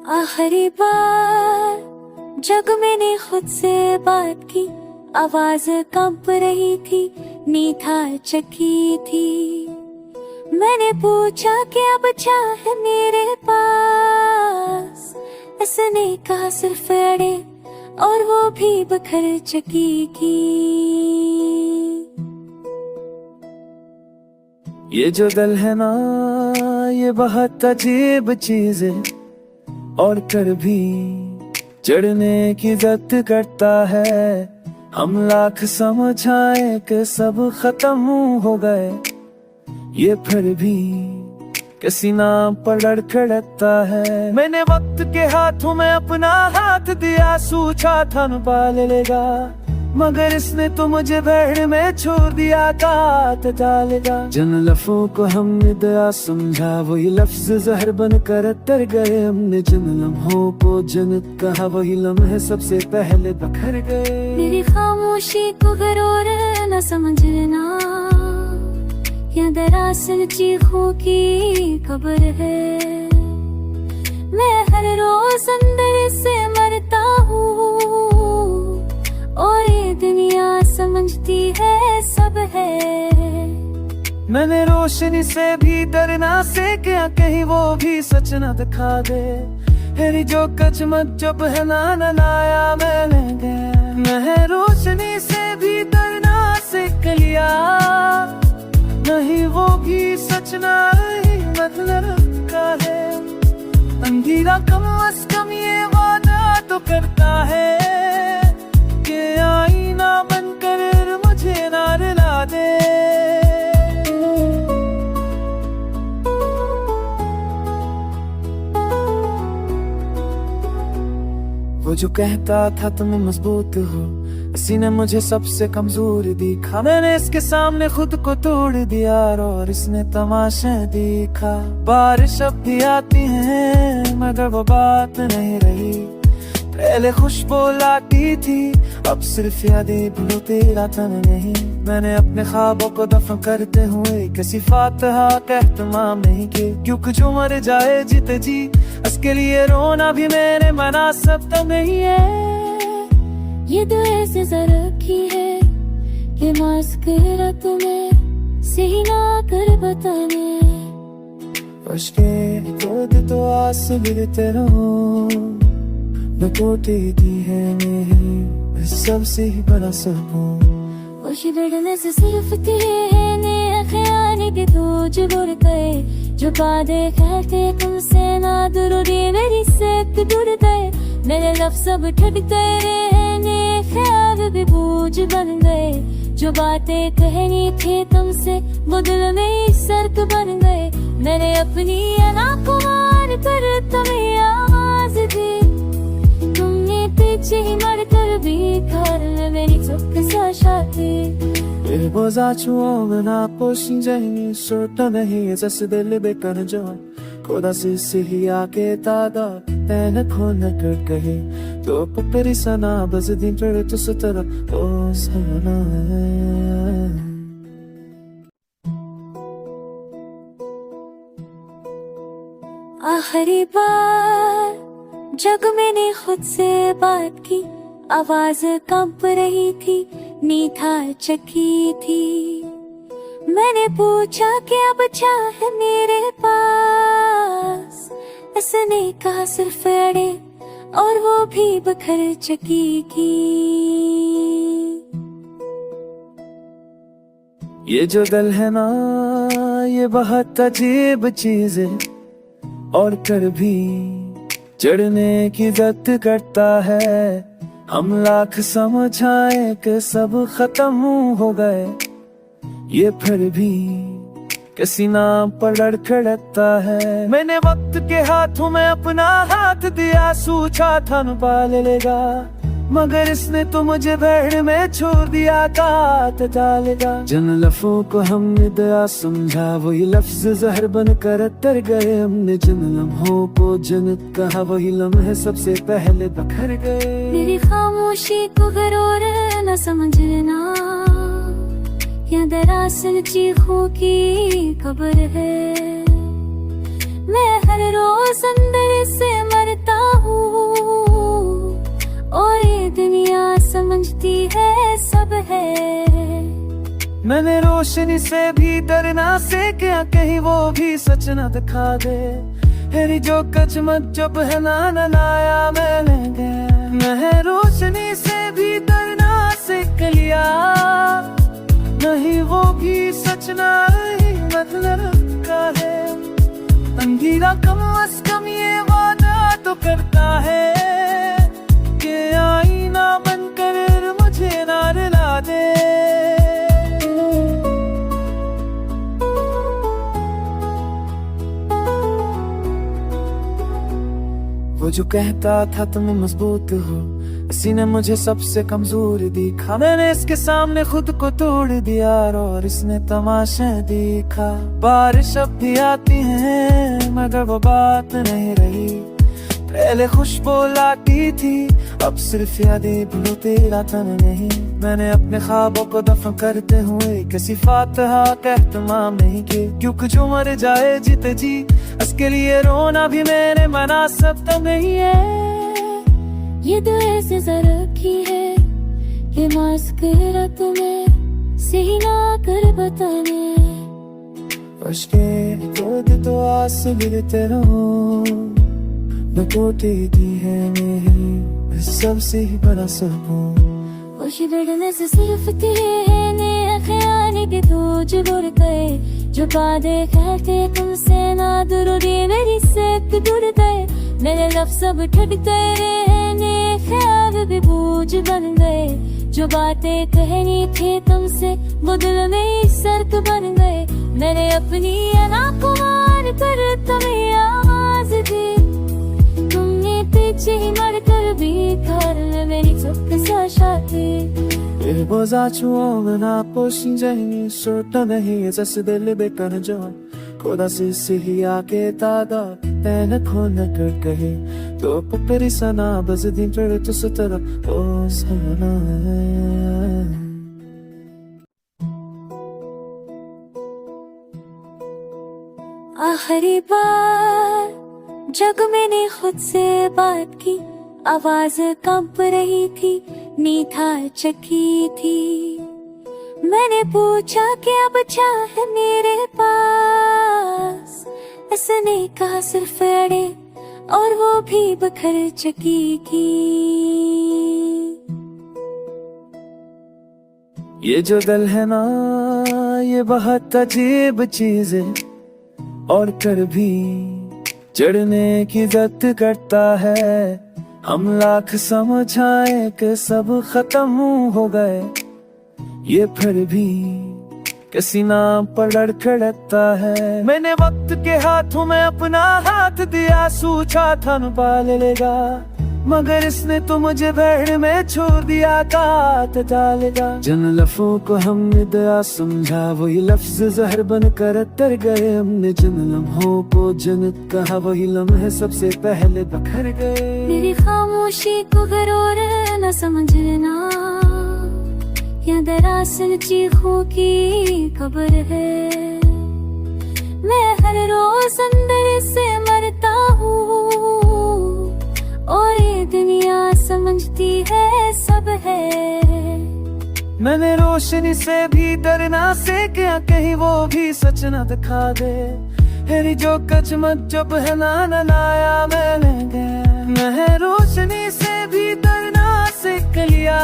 आखिरी बार जब मैंने खुद से बात की, आवाज कंप रही थी, नींद चकी थी। मैंने पूछा कि अब चाह मेरे पास, इसने कहा सिर्फ अड़े, और वो भी बखर चकी की। ये जो दिल है ना, ये बहुत अजीब चीज है, और कर भी चढ़ने की जद करता है। हम लाख समझाए कि सब खत्म हो गए, ये फिर भी किसी नाम पर लड़खड़ता है। मैंने वक्त के हाथों में अपना हाथ दिया, सोचा था न पाल लेगा, मगर इसने तो मुझे भीड़ में छोड़ दिया, काट डालेगा। जिन लफ्जों को हमने दया समझा, वही लफ्ज जहर बन कर तर गए। हमने जिन लम्हों को जन्नत कहा, वही लम्हे सबसे पहले बखर गए। मेरी खामोशी को गरूर न समझना, या दरअसल चीखों की खबर है। मैं हर रोज अंदर से मरता हूँ, और ये दुनिया समझती है सब है। मैंने रोशनी से भी डरना सीखा, कहीं वो भी सच न दिखा दे। हेरी जो कचमच जब है ना लाया मैंने गया। मैं रोशनी से भी डरना सीख लिया, नहीं वो भी सच ना मतलब का है। अंधेरा कम अज कम ये वादा तो करता है, कि आईना बनकर मुझे ना रुला दे। वो जो कहता था तुम मजबूत हो, इसी ने मुझे सबसे कमजोर दिखा। मैंने इसके सामने खुद को तोड़ दिया, और इसने तमाशा देखा। बारिश अब भी आती है, मगर वो बात नहीं रही। पहले खुशबू लाती थी, अब सिर्फ यादें भूलो तेरा तन नहीं। मैंने अपने ख्वाबों को दफन करते हुए किसी फातिहा का एहतमाम नहीं किया, क्योंकि जो मर जाए जीते जी, उसके लिए रोना भी मेरे मुनासिब तो नहीं है। ये तो ऐसे रखी है कि मास्करा तुम्हें सही ना कर बताने। तो आस गिरते रहो, न टूटी दी है मैं सबसे ही बड़ा सकूं। खुश लड़ने से सिर्फ तेरे ख्याल के तो जो बुर गए, जो बातें कहते तुमसे ना दूरी मेरी से दूर गए। मेरे लफ्ज़ सब ठट गए, रहने ख्याल भी बोझ बन गए। जो बातें कहनी थी तुमसे, वो दिल में सर्क बन गए। मैंने अपनी अना को मार कर तुम्हें आवाज दी, तुमने पीछे ही मर कर भी घर में मेरी चुप साशाती। It na poshinjeni sorta nahi jas dil bekar jo khoda se hi aake tada tena khona kar kahe to putri sana bas din chade to sutara to sana आखिरी बार जब मैंने खुद से बात की, आवाज कंप रही थी, नींद चकी थी। मैंने पूछा कि अब चाह मेरे पास, इसने कहा सिर्फ अड़े, और वो भी बखर चकी की। ये जो दिल है ना, ये बहुत अजीब चीज है, और कर भी चढ़ने की जद करता है। हम लाख समझाए कि सब खत्म हो गए, ये फिर भी किसी नाम पर लड़खड़ता है। मैंने वक्त के हाथों में अपना हाथ दिया, सोचा था न पाल लेगा, मगर इसने तो मुझे भीड़ में छोड़ दिया, काट डालेगा। जिन लफ्जों को हमने दया समझा, वही लफ्ज जहर बन कर तर गए। हमने जिन लम्हों को जन्नत कहा, वही लम्हे सबसे पहले बखर गए। मेरी खामोशी को गरूर न समझना, या दरअसल चीखों की खबर है। मैं हर रोज अंदर से मरता मैंने रोशनी से भी डरना सीखा, कहीं वो भी सच न दिखा दे। हेरी जो कच मत जब है ना नया मैंने गया। मैं रोशनी से भी डरना सीख लिया, नहीं वो भी सच ना ही मतलब का है। अंधेरा कम अज कम ये वादा तो करता है कि आईना बनकर मुझे ना रुला दे। वो जो कहता था तुम मजबूत हो, इसी ने मुझे सबसे कमजोर दिखा। मैंने इसके सामने खुद को तोड़ दिया और इसने तमाशा देखा। बारिश अब भी आती है मगर वो बात नहीं रही। पहले खुशबू लाती थी, अब सिर्फ यादें भूलो तेरा तन नहीं। मैंने अपने ख्वाबों को दफन करते हुए किसी फातिहा का एहतमाम नहीं किया, क्योंकि जो मर जाए जीते जी उसके लिए रोना भी मेरे मुनासिब तो नहीं है। ये तो ऐसे जरा की है कि मास्करा तुम्हें सही ना कर बताने। तो आस गिरते रहो, न टूटी दी है मेरी सबसे ही बड़ा सुकून। खुशी बढ़ने से सिर्फ तेरे ख्याल के तो जो बुर गए, जो बादे कहते तुमसे ना दुरूदी मेरी से दूर गए। मेरे लफ्ज़ सब ठग गए, ख्याल भी बोझ बन गए। जो बातें कहनी थी तुमसे वो दिल में सर्क बन गए। मैंने अपनी आँखों मार कर तुम्हें आवाज दी, तुमने पीछे ही मर कर भी घर में मेरी चुप साशाती। Bozaczułem na posiedzeniu, sorta nie jest zasadele bekanjo. Koda se siya ke tada, ten khona kar kahe. To puperi sana bas din per to sutara, o sana hai. आखिरी बार जब मैंने खुद से बात की, आवाज कंप रही थी, नींथा चकी थी। मैंने पूछा क्या बचा है मेरे पास, इसने कहा सिर्फ अड़े और वो भी बखर चकी की। ये जो दिल है ना ये बहुत अजीब चीज है, और कर भी चढ़ने की जद करता है। हम लाख समझाए कि सब खत्म हो गए, ये फिर भी किसी नाम पर लड़खड़ता है। मैंने वक्त के हाथों में अपना हाथ दिया, सोचा था न पाल लेगा, मगर इसने तो मुझे भैड़ में छोड़ दिया, काट डालेगा। जिन लफ्जों को हमने दया समझा वही लफ्ज जहर बन कर तर गए। हमने जिन लम्हों को जन्नत कहा वही लम्हे सबसे पहले बखर गए। मेरी खामोशी को गरोर न समझना, या दरअसल चीखों की खबर है। मैं हर रोज अंदर से मरता हूँ और ये दुनिया समझती है सब है। मैंने रोशनी से भी डरना सीखा, कहीं वो भी सच न दिखा दे। हेरी जो कच मत जब है ना नया मैंने गया। मैं रोशनी से भी डरना सीख लिया,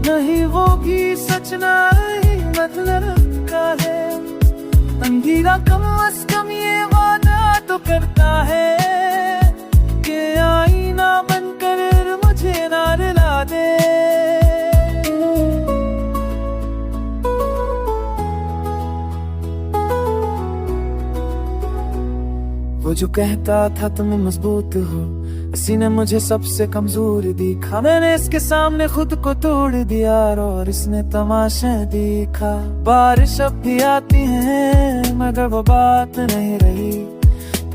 नहीं वो भी सच ना ही मतलब का है। अंधेरा कम अज कम ये वादा तो करता है कि आईना बनकर मुझे ना रुला दे। वो जो कहता था तुम मजबूत हो, इसी ने मुझे सबसे कमजोर दिखा। मैंने इसके सामने खुद को तोड़ दिया और इसने तमाशा देखा। बारिश अब भी आती है मगर वो बात नहीं रही।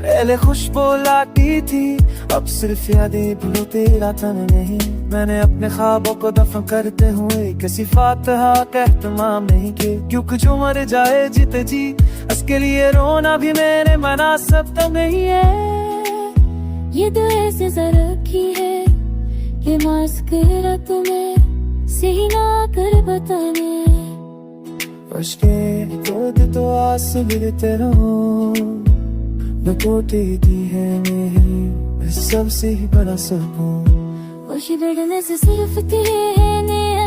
पहले खुशबू लाती थी, अब सिर्फ यादें भूलो तेरा तन नहीं। मैंने अपने ख्वाबों को दफन करते हुए किसी फातिहा का एहतमाम नहीं किया, क्योंकि जो मर जाए जीते जी उसके लिए रोना भी मेरे मुनासिब तो नहीं है। ये तो ऐसे जरा की है कि मास्करा तुम्हें सही ना कर बताने। अश्के खुद तो आस गिरते रहो न टूटी दी है मेरी सबसे ही बड़ा सकून वश लड़ने से सिर्फ तेरे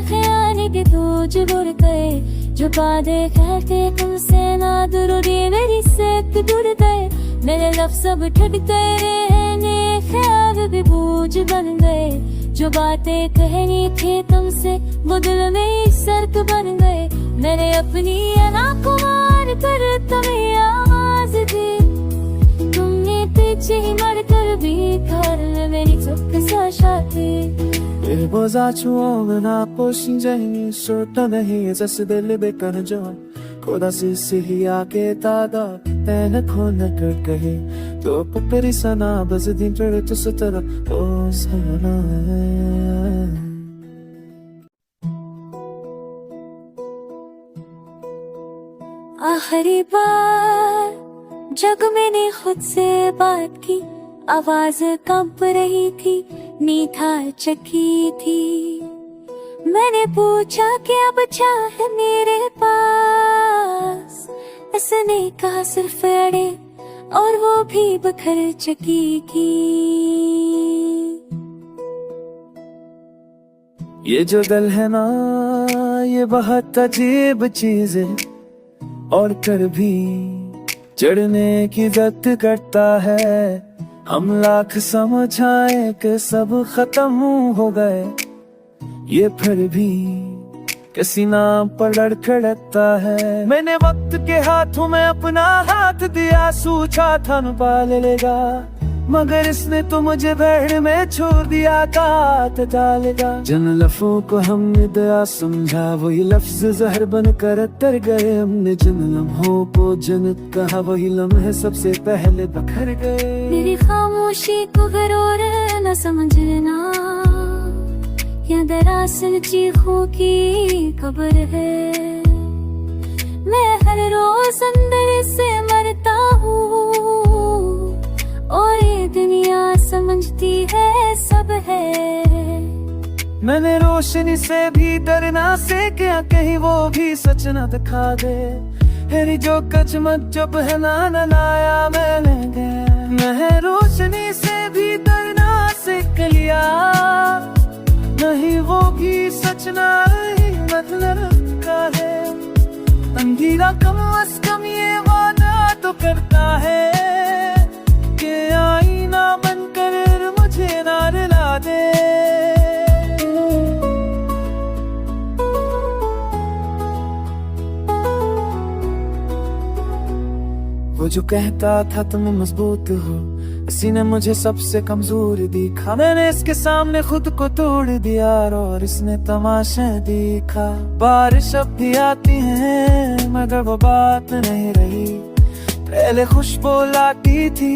ख्याल के दूज बुर गए जो बादे कहते तुमसे ना दूरी मेरी से दूर गए मेरे लफ्ज़ सब ठग गए ख्याल भी बूझ बन गए जो बातें कहनी थी तुमसे वो दिल में सर्क बन गए मैंने अपनी अना को मार कर तुम्हें आवाज दी तुमने पीछे ही मर कर भी घर मेरी चुप साशाती Bozaczułem na pośnięcie Szurta nahi zas dil bekar jawan Khoda se sihi aake tada Tena khona kar kahe To pupri sana bas din chade to sutara O sana आखिरी बार जब मैंने खुद से बात की आवाज कंप रही थी नींद चकी थी मैंने पूछा क्या बचा है मेरे पास उसने कहा सिर्फ अड़े और वो भी बखर चकी की ये जो दिल है ना ये बहुत अजीब चीज है और कर भी चढ़ने की जद करता है हम लाख समझाए कि सब खत्म हो गए ये फिर भी किसी नाम पर लड़खड़ता है मैंने वक्त के हाथों में अपना हाथ दिया सोचा था न पाल लेगा मगर इसने तो मुझे भीड़ में छोड़ दिया काट डालेगा जन लफ्जों को हमने दया समझा वही लफ्ज जहर बन कर तर गए हमने जिन लम्हों को जन्नत कहा वही लम्हे सबसे पहले बखर गए मेरी खामोशी को गरोर न समझना या दरअसल चीखों की खबर है मैं हर रोज अंदर से मरता हूँ और ये दुनिया समझती है सब है मैंने रोशनी से भी डरना सीखा कहीं वो भी सच न दिखा दे हेरी जो कचमच जब है ना लाया मैंने गया मैं रोशनी से भी डरना सीख लिया नहीं वो भी सच ना मतलब का है अंधेरा कम अज कम ये वादा तो करता है कि आईना बनकर मुझे ना रुला दे वो जो कहता था तुम मजबूत हो इसी ने मुझे सबसे कमजोर दिखा मैंने इसके सामने खुद को तोड़ दिया और इसने तमाशा देखा बारिश अब भी आती है मगर वो बात नहीं रही पहले खुशबू लाती थी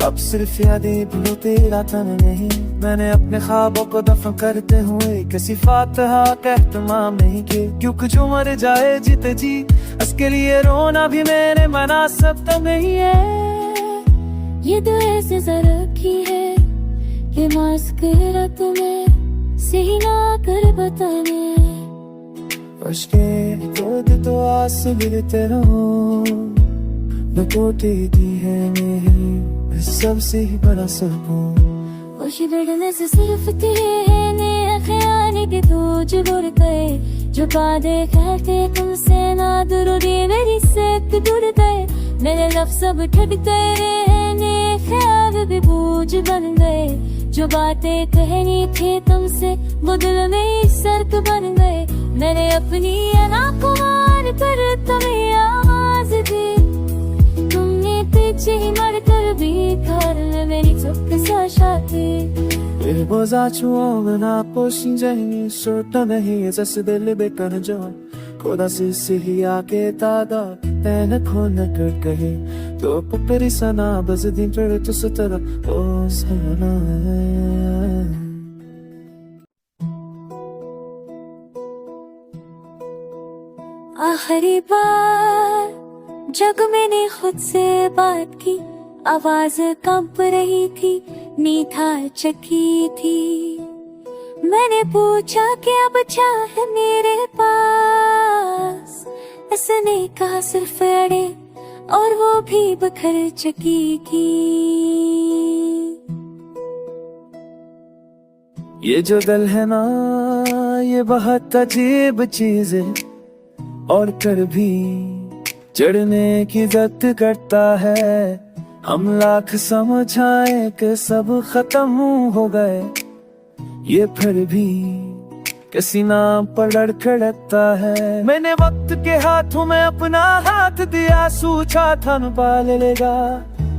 अब सिर्फ यादें भूलो तेरा तन नहीं मैंने अपने ख्वाबों को दफन करते हुए किसी फातिहा का एहतमाम नहीं किया क्योंकि जो मर जाए जीते जी उसके लिए रोना भी मेरे मुनासिब तो नहीं है ये तो ऐसे रखी है कि मास्करा तुम्हें सही ना कर बताने अश्के खुद तो आस गिरते रहो न टूटी दी है मेरी सबसे ही बड़ा सकून वश लड़ने से सिर्फ तेरे ख्याल के दूज बुर गए जो बादे कहते तुमसे ना दूरी मेरी से दूर गए मेरे लफ्ज़ सब ठग गए ख्याल भी बूझ बन गए जो बातें कहनी थी तुमसे वो दिल में सर्क बन गए मैंने अपनी अना को मार कर तुम्हें आवाज दी तुमने पीछे ही मर कर भी घर मेरी चुप साशाती Bozaczułem na pośnięcie Szurta nahi zas dil bekar jawan Khoda se sihi aake tada Tena khona kar kahe To pupri sana bas din chade to sutara O sana आखिरी बार जब मैंने खुद से बात की आवाज कंप रही थी नींद चकी थी मैंने पूछा क्या बचा है मेरे पास ऐसे नहीं कहा सिर्फ अड़े, और वो भी बखर चकी की। ये जो दिल है ना, ये बहुत अजीब चीज है, और कर भी चढ़ने की जद करता है। हम लाख समझाए कि सब खत्म हो गए, ये फिर भी किसी नाम पर लड़खड़ता है। मैंने वक्त के हाथों में अपना हाथ दिया, सोचा था न पाल लेगा,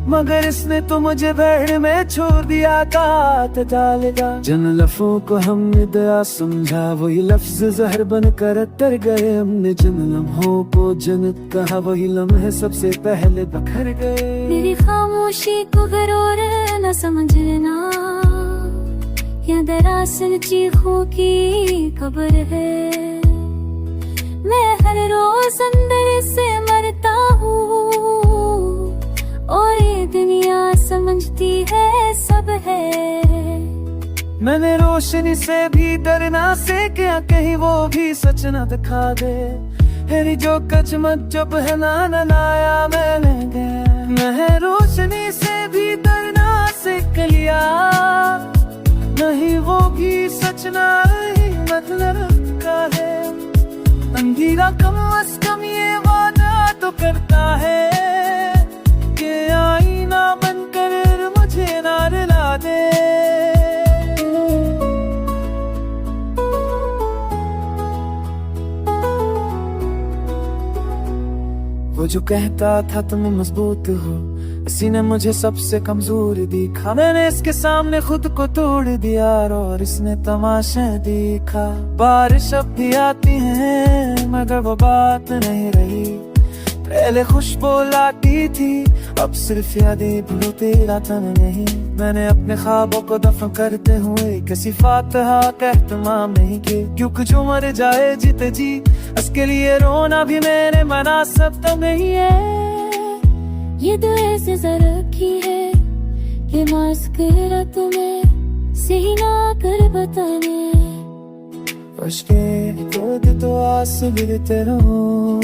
मगर इसने तो मुझे भैड़ में छोड़ दिया, काट डालेगा। जिन लफ्जों को हमने दया समझा, वही लफ्ज जहर बन कर तर गए। हमने जिन लम्हों को जन्नत कहा, वही लम्हे सबसे पहले बखर गए। मेरी खामोशी को गरूर न समझना, या दरअसल चीखों की खबर है। मैं हर रोज अंदर से मरता हूँ, और ये दुनिया समझती है सब है। मैंने रोशनी से भी डरना सीखा, कहीं वो भी सच न दिखा दे। हेरी जो कचमच जो पहना नाया मैंने गया। मैं रोशनी से भी डरना सीख लिया, नहीं वो भी सच नहीं मतलब का है। अंधेरा कम अज कम ये वादा तो करता है, कि आईना बनकर मुझे ना रुला दे। वो जो कहता था तुम मजबूत हो, इसी ने मुझे सबसे कमजोर दिखा। मैंने इसके सामने खुद को तोड़ दिया, और इसने तमाशे देखा। बारिश अब भी आती है, मगर वो बात नहीं रही। पहले खुशबू लाती थी, अब सिर्फ यादें भूलो तेरा तन नहीं। मैंने अपने ख्वाबों को दफन करते हुए किसी फातिहा का एहतमाम नहीं किया, क्योंकि जो मर जाए जीते जी, उसके लिए रोना भी मेरे मुनासिब तो नहीं है। ये तो ऐसे रखी है कि मास्करा तुम्हें सही ना कर बताने। तो आस गिरते रहो,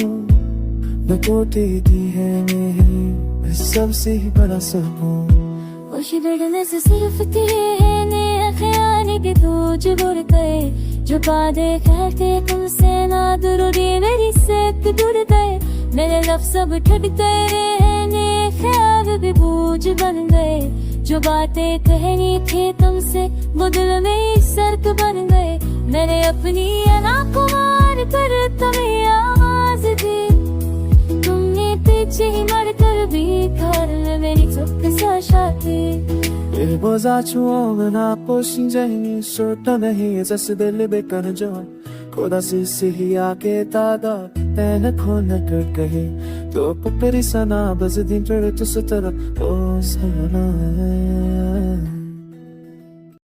न टूटी दी है मेरी सबसे ही बड़ा सुकून। खुशी लड़ने से सिर्फ तेरे ख्याल के तो जो बुर गए, जो बादे कहते तुमसे ना दुरूदी मेरी से दूर गए। मेरे लफ्ज़ सब ठग गए, ख्याल भी बोझ बन गए। जो बातें कहनी थी तुमसे, वो दिल में सर्क बन गए। मैंने अपनी अना को मार कर तुम्हें आवाज दी, तुमने पीछे ही मर कर भी घर में मेरी चुप सा शादी। Riposačuo na pošinđenju, šuta nehi za se deli bekar joy. Koda si hiya ke tada, tene khona kar kahe. To puperi sana baz din chade to sutara, o sana hai.